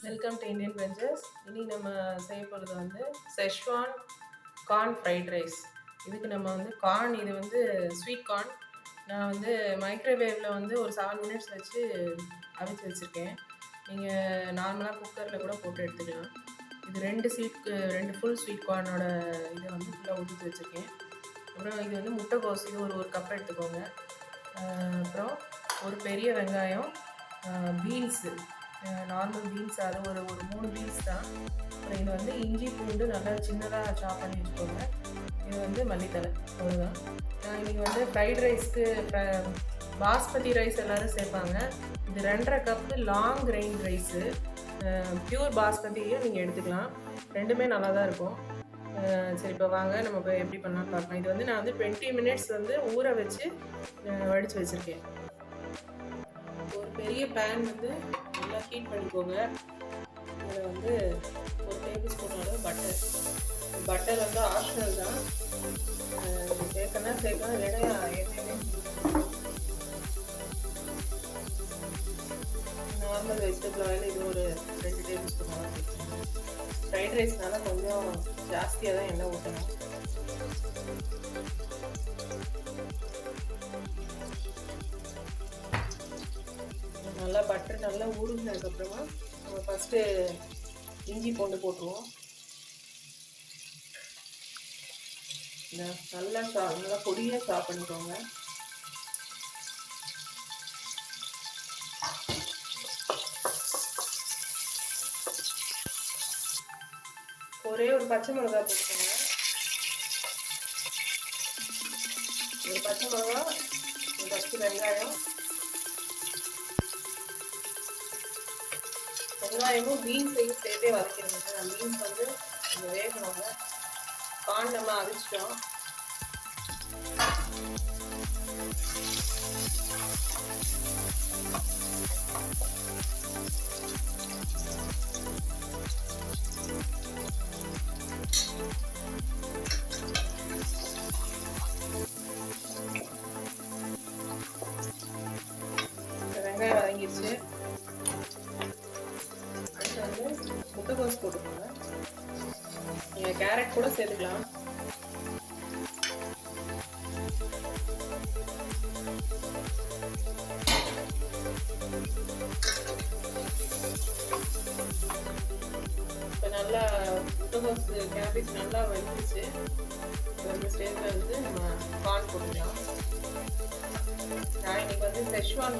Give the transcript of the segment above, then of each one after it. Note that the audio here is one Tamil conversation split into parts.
Welcome to Indian Brunches. இன்னைக்கு நம்ம செய்ய போகிறது வந்து செஷ்வான் கார்ன் ஃப்ரைட் ரைஸ். இதுக்கு நம்ம வந்து கார்ன், இது வந்து ஸ்வீட் கார்ன். நான் வந்து மைக்ரோவேவில் வந்து ஒரு 7 மினிட்ஸ் வச்சு அவிச்சு வச்சுருக்கேன். நீங்கள் நார்மலாக குக்கரில் கூட போட்டு எடுத்துக்கலாம். இது ரெண்டு ஃபுல் ஸ்வீட் கார்னோட இதை வந்து ஃபுல்லாக ஊற்றி வச்சுருக்கேன். அப்புறம் இது வந்து முட்டைக்கோஸ், இது ஒரு கப் எடுத்துக்கோங்க. அப்புறம் ஒரு பெரிய வெங்காயம், பீன்ஸு, நார்மல் பீன்ஸ், அது ஒரு 3 பீன்ஸ் தான். அப்புறம் இது வந்து இஞ்சி பூண்டு நல்லா சின்னதாக சாப் பண்ணி வச்சுக்கோங்க. இது வந்து மல்லித்தலை, அவ்வளோதான். நான் இன்றைக்கி வந்து ஃப்ரைட் ரைஸ்க்கு பாஸ்மதி ரைஸ் எல்லோரும் சேர்ப்பாங்க. இது 2.5 cup long grain rice. Pure பாஸ்மதியும் நீங்கள் எடுத்துக்கலாம், ரெண்டுமே நல்லா தான் இருக்கும். சரி, இப்போ வாங்க நம்ம இப்போ எப்படி பண்ணலான்னு பார்க்கலாம். இது வந்து நான் வந்து 20 மினிட்ஸ் வந்து ஊற வச்சு வடித்து வச்சுருக்கேன். ஒரு பெரிய பேன் வந்து நல்லா ஹீட் பண்ணிக்கோங்க. இதில் வந்து ஒரு டேபிள் ஸ்பூன் அளவு பட்டர் வந்து ஆப்ஷனல் தான். சேர்க்கலாம், இல்லைன்னா எண்ணெயே நார்மல் வெஜிடபிள் ஆயில் இது ஒரு 2 டேபிள் ஸ்பூன் அளவு சேர்க்கணும். ஃப்ரைட் ரைஸ்னால கொஞ்சம் ஜாஸ்தியாக தான் எண்ணெய் ஊற்றணும். நல்லா பட்டர் நல்லா ஊறுனதுக்கப்புறமா நம்ம ஃபஸ்ட்டு இஞ்சி பூண்டு போட்டுருவோம். நல்லா பொடியாக சாப் பண்ணிக்கோங்க. ஒரே ஒரு பச்சை மிளகா போட்டுக்கோங்க. ஒரு பச்சை மிளகா, ஃபஸ்ட்டு வெங்காயமும் பீன்ஸையும் சேர்த்தே வதக்கிடுங்க. பீன்ஸ் வந்து கொஞ்சம் வேகணுங்க. கார்ன் நம்ம அரிச்சிட்டோம். வெங்காயம் வதங்கிடுச்சு. அடுத்து வந்து முட்டைக்கோஸ் போட்டுக்கோங்க. நீங்கள் கேரட் கூட சேர்த்துக்கலாம். இப்போ நல்லா முட்டைக்கோஸ் கேபேஜ் நல்லா வந்துச்சு. இந்த ஸ்டேஜில் வந்து நம்ம கார்ன் போட்டுக்கலாம். நான் இன்னைக்கு வந்து செஷ்வான்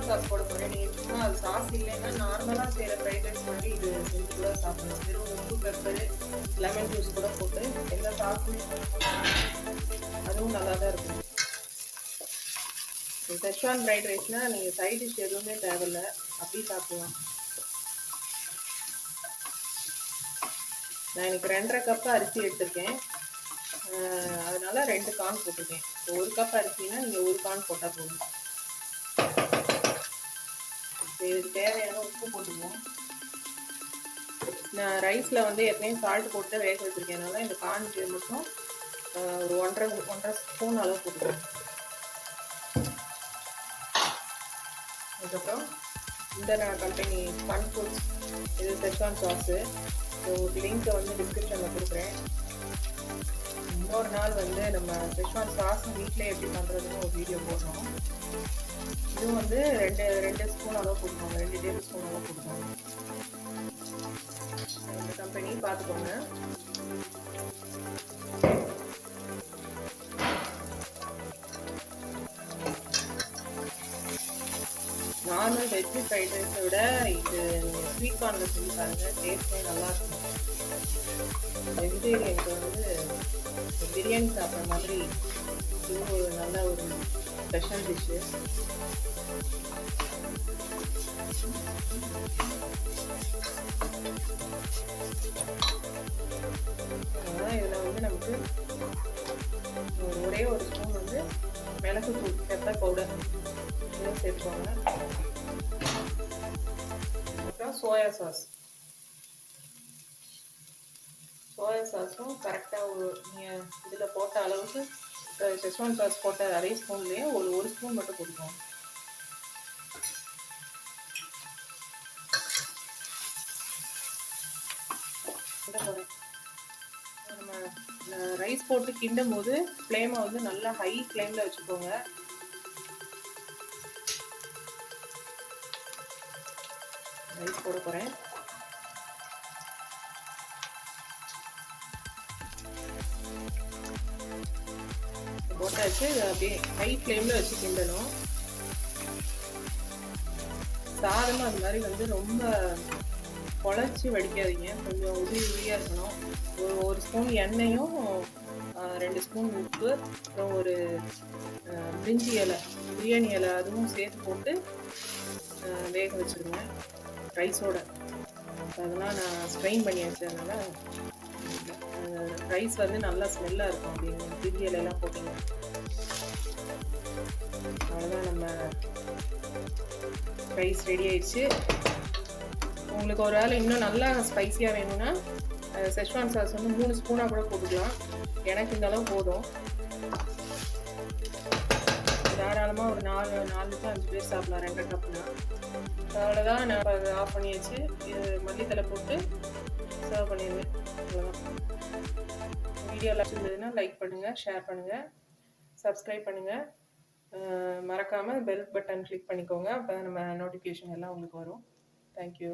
சாஸ் போட போகிறேன். நீங்கள் சும்மா அது சாஸ் இல்லைன்னா நார்மலாக செய்கிற ஃப்ரைட் ரைஸ் மாதிரி இது செஞ்சு கூட சாப்பிடலாம். வெறும் உப்பு, பெப்பரு, லெமன் ஜூஸ் கூட போட்டு எந்த சாஸுமே அதுவும் நல்லா தான் இருக்கும். செஷ்வான் ஃப்ரைட் ரைஸ்னால் நீங்கள் சைட் டிஷ் எதுவுமே தேவையில்லை, அப்படி சாப்பிடலாம். நான் இன்னைக்கு 2.5 கப்பு அரிசி எடுத்திருக்கேன். அதனால 2 கார்ன் போட்டிருக்கேன். இப்போ 1 கப் அரிசினா நீங்கள் 1 கார்ன் போட்டால் போதும். இதுக்கு தேவையான உப்பு போட்டுக்குவோம். நான் ரைஸில் வந்து எப்பயும் சால்ட் போட்டு வேக வச்சுருக்கேனால இந்த கார்னுக்கு மட்டும் ஒரு 1.5 ஸ்பூன் அளவு போட்டுக்குவோம். அதுக்கப்புறம் இந்த கம்பெனி ஃபன் ஃபுட்ஸ், இது செஷ்வான் சாஸு. லிங்க்கை வந்து டிஸ்கிரிப்ஷனில் கொடுக்குறேன். இன்னொரு நாள் வந்து நம்ம செஷ்வான் சாஸ் வீட்டிலே எப்படி பண்ணுறதுன்னு ஒரு வீடியோ போடுறோம். இதுவும் வந்து 2 ஸ்பூன் அளவு போட்டுக்கோங்க, 2 டேபிள் ஸ்பூன் அளவு போட்டுக்கோங்க. இந்த கம்பெனி பார்த்துக்கோங்க. நார்மல் வெஜ் ஃப்ரைட் ரைஸை விட இது ஸ்வீட் கார்னில் செஞ்சு பாருங்கள், டேஸ்ட்டே நல்லாயிருக்கும். வெஜிடேரியனுக்கு வந்து பிரியாணி சாப்பிட்ற மாதிரி இது ஒரு நல்ல ஒரு ஸ்பெஷல் டிஷ்ஷு. அதனால் இதில் வந்து நமக்கு ஒரே ஒரு ஸ்பூன் வந்து மிளகுத்தூள், பெப்பர் பவுடர் இதை சேர்த்துக்கோங்க. அப்புறம் சோயா சாஸும் கரெக்டாக நீங்கள் இதில் போட்ட அளவுக்கு, செஷ்வான் சாஸ் போட்ட அரை ஸ்பூன்லேயே ஒரு ஸ்பூன் மட்டும் போட்டுக்கோங்க. ரைஸ் போட்டு கிண்டும் போது ஃப்ளேமை வந்து நல்லா ஹை ஃப்ளேமில் வச்சுக்கோங்க. ரைஸ் போட போகிறேன். போட்டாச்சு. இதை அப்படியே ஹை ஃப்ளேமில் வச்சு கிண்டணும். சாதமும் அது மாதிரி வந்து ரொம்ப குழச்சி வடிக்காதீங்க, கொஞ்சம் உதிரியாக இருக்கணும். ஒரு ஸ்பூன் எண்ணெயும் 2 ஸ்பூன் உப்பு, அப்புறம் ஒரு பிரிஞ்சி இலை, பிரியாணி இலை அதுவும் சேர்த்து போட்டு வேக வச்சுருங்க ரைஸோட. அதெல்லாம் நான் ஸ்ட்ரெயின் பண்ணி வச்சதுனால ரைஸ் வந்து நல்லா ஸ்மெல்லாக இருக்கும். அப்படின்னு பிரிஞ்சி இலையெல்லாம் போட்டிங்க. அவ்வளோதான், நம்ம ரைஸ் ரெடி ஆயிடுச்சு. உங்களுக்கு ஒரு வேளை இன்னும் நல்லா ஸ்பைஸியாக வேணும்னா செஷ்வான் சாஸ் வந்து 3 ஸ்பூனாக கூட போட்டுக்கலாம். எனக்கு இந்த அளவு போதும். தாராளமாக ஒரு 4 to 5 பேர் சாப்பிடலாம் 2 கப்னா. அவ்வளோதான், நான் அதை ஆஃப் பண்ணியாச்சு. இது மல்லித்தலை போட்டு சர்வ் பண்ணிடுவேன். அவ்வளோதான். வீடியோ இருந்ததுன்னா லைக் பண்ணுங்கள், ஷேர் பண்ணுங்கள், சப்ஸ்கிரைப் பண்ணுங்கள். மறக்காமல் பெல் பட்டன் கிளிக் பண்ணிக்கோங்க. அப்போ நம்ம நோட்டிஃபிகேஷன் எல்லாம் உங்களுக்கு வரும். தேங்க்யூ.